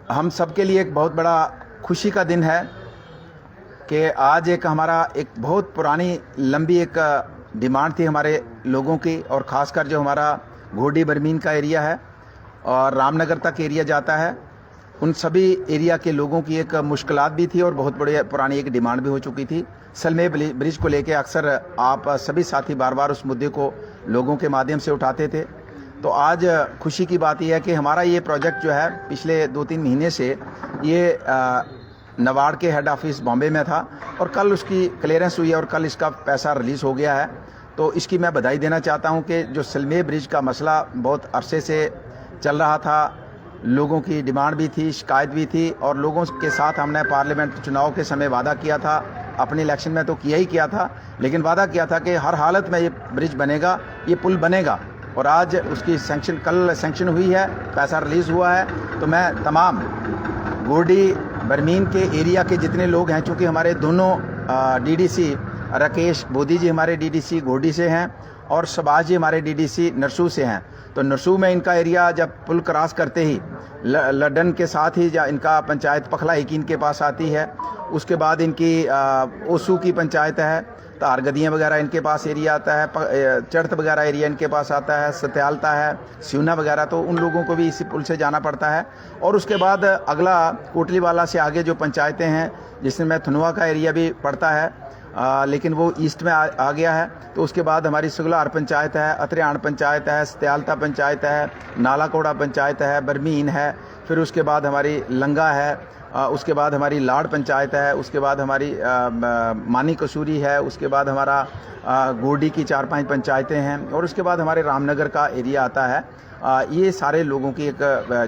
हम सबके लिए एक बहुत बड़ा खुशी का दिन है कि आज एक हमारा एक बहुत पुरानी लंबी एक डिमांड थी हमारे लोगों की, और ख़ासकर जो हमारा घोडी बरमीन का एरिया है और रामनगर तक एरिया जाता है, उन सभी एरिया के लोगों की एक मुश्किलात भी थी और बहुत बड़ी पुरानी एक डिमांड भी हो चुकी थी। सलमे ब्रिज को लेके अक्सर आप सभी साथी बार बार उस मुद्दे को लोगों के माध्यम से उठाते थे। तो आज खुशी की बात यह है कि हमारा ये प्रोजेक्ट जो है पिछले 2-3 महीने से ये नबार्ड के हेड ऑफिस बॉम्बे में था और कल उसकी क्लियरेंस हुई है और कल इसका पैसा रिलीज़ हो गया है। तो इसकी मैं बधाई देना चाहता हूं कि जो सलमे ब्रिज का मसला बहुत अरसे से चल रहा था, लोगों की डिमांड भी थी, शिकायत भी थी, और लोगों के साथ हमने पार्लियामेंट चुनाव के समय वादा किया था, अपने इलेक्शन में तो किया ही किया था, लेकिन वादा किया था कि हर हालत में ये ब्रिज बनेगा, ये पुल बनेगा। और आज उसकी कल सैंक्शन हुई है, पैसा रिलीज़ हुआ है। तो मैं तमाम घोडी बरमीन के एरिया के जितने लोग हैं, चूँकि हमारे दोनों डीडीसी राकेश बोधी जी हमारे डीडीसी घोडी से हैं और शबाज जी हमारे डीडीसी नरसू से हैं। तो नरसू में इनका एरिया जब पुल क्रॉस करते ही लडन के साथ ही इनका पंचायत पखला यकीन के पास आती है। उसके बाद इनकी ओसू की पंचायत है, तार गदियाँ वगैरह इनके पास एरिया आता है, चढ़त वगैरह एरिया इनके पास आता है, सत्यालता है, सिवना वगैरह, तो उन लोगों को भी इसी पुल से जाना पड़ता है। और उसके बाद अगला कोटलीवाला से आगे जो पंचायतें हैं, जिसमें थनुआ का एरिया भी पड़ता है, लेकिन वो ईस्ट में आ गया है। तो उसके बाद हमारी सुगलार पंचायत है, अत्रियाण पंचायत है, सत्यालता पंचायत है, नालाकोड़ा पंचायत है, बरमीन है, फिर उसके बाद हमारी लंगा है, उसके बाद हमारी लाड़ पंचायत है, उसके बाद हमारी मानी कसूरी है, उसके बाद हमारा गोडी की 4-5 पंचायतें हैं, और उसके बाद हमारे रामनगर का एरिया आता है। ये सारे लोगों की एक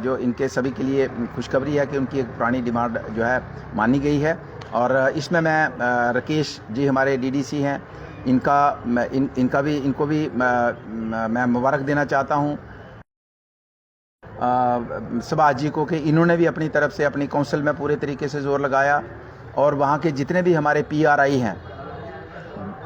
जो इनके सभी के लिए खुशखबरी है कि उनकी एक पुरानी डिमांड जो है मानी गई है। और इसमें मैं राकेश जी हमारे डीडीसी हैं, इनको भी मैं मुबारक देना चाहता हूँ शबाज जी को कि इन्होंने भी अपनी तरफ से अपनी काउंसिल में पूरे तरीके से जोर लगाया, और वहाँ के जितने भी हमारे पीआरआई हैं,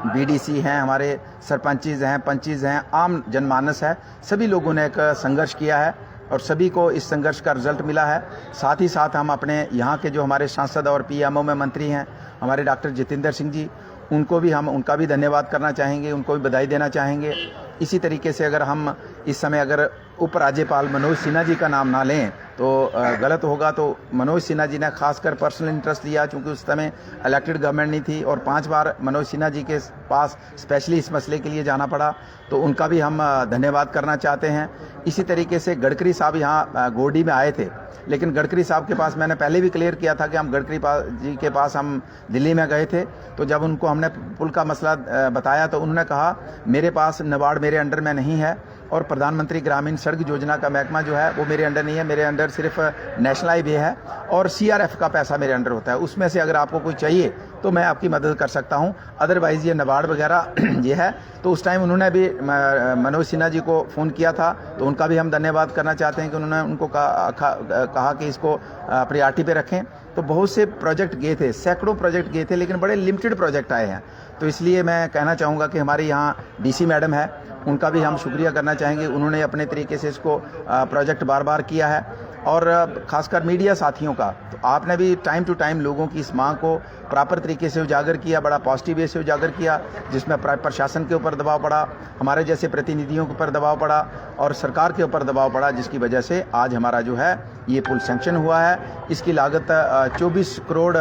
बीडीसी हैं, हमारे सरपंचीज हैं, पंचीज हैं, आम जनमानस है, सभी लोगों ने एक संघर्ष किया है और सभी को इस संघर्ष का रिजल्ट मिला है। साथ ही साथ हम अपने यहाँ के जो हमारे सांसद और पीएमओ में मंत्री हैं, हमारे डॉक्टर जितेंद्र सिंह जी, उनका भी धन्यवाद करना चाहेंगे, उनको भी बधाई देना चाहेंगे। इसी तरीके से अगर हम इस समय अगर उपराज्यपाल मनोज सिन्हा जी का नाम ना लें तो गलत होगा। तो मनोज सिन्हा जी ने खासकर पर्सनल इंटरेस्ट लिया, क्योंकि उस समय इलेक्टेड गवर्नमेंट नहीं थी और 5 बार मनोज सिन्हा जी के पास स्पेशली इस मसले के लिए जाना पड़ा, तो उनका भी हम धन्यवाद करना चाहते हैं। इसी तरीके से गडकरी साहब यहाँ गोडी में आए थे, लेकिन गडकरी साहब के पास मैंने पहले भी क्लियर किया था कि हम गडकरी जी के पास हम दिल्ली में गए थे। तो जब उनको हमने पुल का मसला बताया तो उन्होंने कहा मेरे पास नबार्ड मेरे अंडर में नहीं है, और प्रधानमंत्री ग्रामीण सड़क योजना का महकमा जो है वो मेरे अंडर नहीं है, मेरे अंडर सिर्फ नेशनल हाईवे है और सीआरएफ का पैसा मेरे अंडर होता है। उसमें से अगर आपको कोई चाहिए तो मैं आपकी मदद कर सकता हूं, अदरवाइज़ ये नबार्ड वगैरह ये है। तो उस टाइम उन्होंने भी मनोज सिन्हा जी को फ़ोन किया था, तो उनका भी हम धन्यवाद करना चाहते हैं कि उन्होंने उनको कहा कि इसको प्रायोरिटी पे रखें। तो बहुत से प्रोजेक्ट गए थे, सैकड़ों प्रोजेक्ट गए थे, लेकिन बड़े लिमिटेड प्रोजेक्ट आए हैं। तो इसलिए मैं कहना चाहूँगा कि हमारी यहाँ डीसी मैडम है, उनका भी हम शुक्रिया करना चाहेंगे। उन्होंने अपने तरीके से इसको प्रोजेक्ट बार बार किया है, और खासकर मीडिया साथियों का, तो आपने भी टाइम टू टाइम लोगों की इस मांग को प्रॉपर तरीके से उजागर किया, बड़ा पॉजिटिव वे से उजागर किया, जिसमें प्रशासन के ऊपर दबाव पड़ा, हमारे जैसे प्रतिनिधियों के ऊपर दबाव पड़ा और सरकार के ऊपर दबाव पड़ा, जिसकी वजह से आज हमारा जो है ये पुल सैंक्शन हुआ है। इसकी लागत 24 करोड़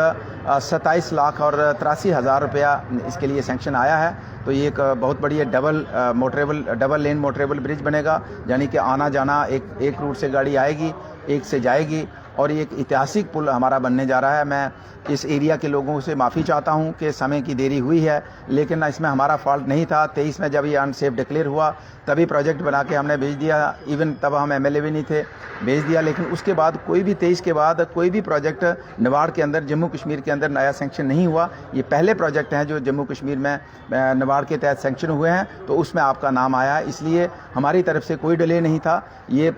27 लाख और 83 हज़ार रुपया इसके लिए सैंक्शन आया है। तो ये एक बहुत बड़ी डबल लेन मोटरेबल ब्रिज बनेगा, यानी कि आना जाना एक रूट से गाड़ी आएगी, एक से जाएगी, और ये एक ऐतिहासिक पुल हमारा बनने जा रहा है। मैं इस एरिया के लोगों से माफ़ी चाहता हूं कि समय की देरी हुई है, लेकिन इसमें हमारा फॉल्ट नहीं था। 23 में जब ये अनसेफ डिक्लेयर हुआ तभी प्रोजेक्ट बना के हमने भेज दिया, इवन तब हम एमएलए भी नहीं थे, भेज दिया। लेकिन उसके बाद कोई भी 23 के बाद कोई भी प्रोजेक्ट नबार्ड के अंदर, जम्मू कश्मीर के अंदर नया सेंक्शन नहीं हुआ। ये पहले प्रोजेक्ट हैं जो जम्मू कश्मीर में नबार्ड के तहत सेंक्शन हुए हैं, तो उसमें आपका नाम आया है। इसलिए हमारी तरफ से कोई डिले नहीं था, ये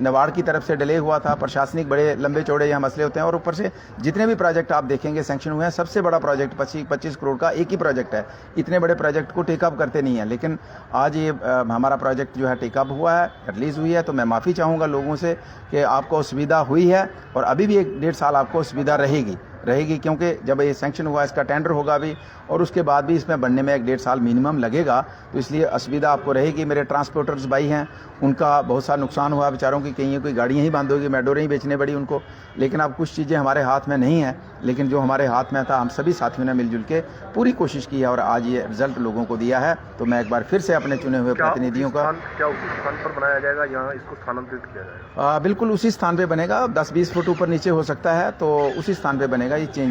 नबार्ड की तरफ से डिले हुआ था, प्रशासनिक प्रशासनिक बड़े लंबे चौड़े यहाँ मसले होते हैं। और ऊपर से जितने भी प्रोजेक्ट आप देखेंगे सैंक्शन हुए हैं, सबसे बड़ा प्रोजेक्ट 25 करोड़ का एक ही प्रोजेक्ट है। इतने बड़े प्रोजेक्ट को टेकअप करते नहीं है, लेकिन आज ये हमारा प्रोजेक्ट जो है टेकअप हुआ है, रिलीज़ हुई है। तो मैं माफ़ी चाहूँगा लोगों से कि आपको असुविधा हुई है और अभी भी 1-1.5 साल आपको असुविधा रहेगी, क्योंकि जब ये सैंक्शन हुआ इसका टेंडर होगा भी और उसके बाद भी इसमें बनने में 1-1.5 साल मिनिमम लगेगा। तो इसलिए असुविधा आपको रहेगी। मेरे ट्रांसपोर्टर्स भाई हैं, उनका बहुत सा नुकसान हुआ बेचारों की, कहीं कोई गाड़ियाँ ही बंद होगी, मेडोरें ही बेचने पड़ी उनको। लेकिन अब कुछ चीज़ें हमारे हाथ में नहीं है, लेकिन जो हमारे हाथ में था हम सभी साथियों ने मिलजुल के पूरी कोशिश की है और आज ये रिजल्ट लोगों को दिया है। तो मैं एक बार फिर से अपने चुने हुए प्रतिनिधियों का क्या उसी स्थान पर बनाया जाएगा, यहाँ इसको स्थानांतरित किया जाएगा? बिल्कुल उसी स्थान पे बनेगा। 10-20 फुट ऊपर नीचे हो सकता है, तो उसी स्थान पे बनेगा, ये चेंज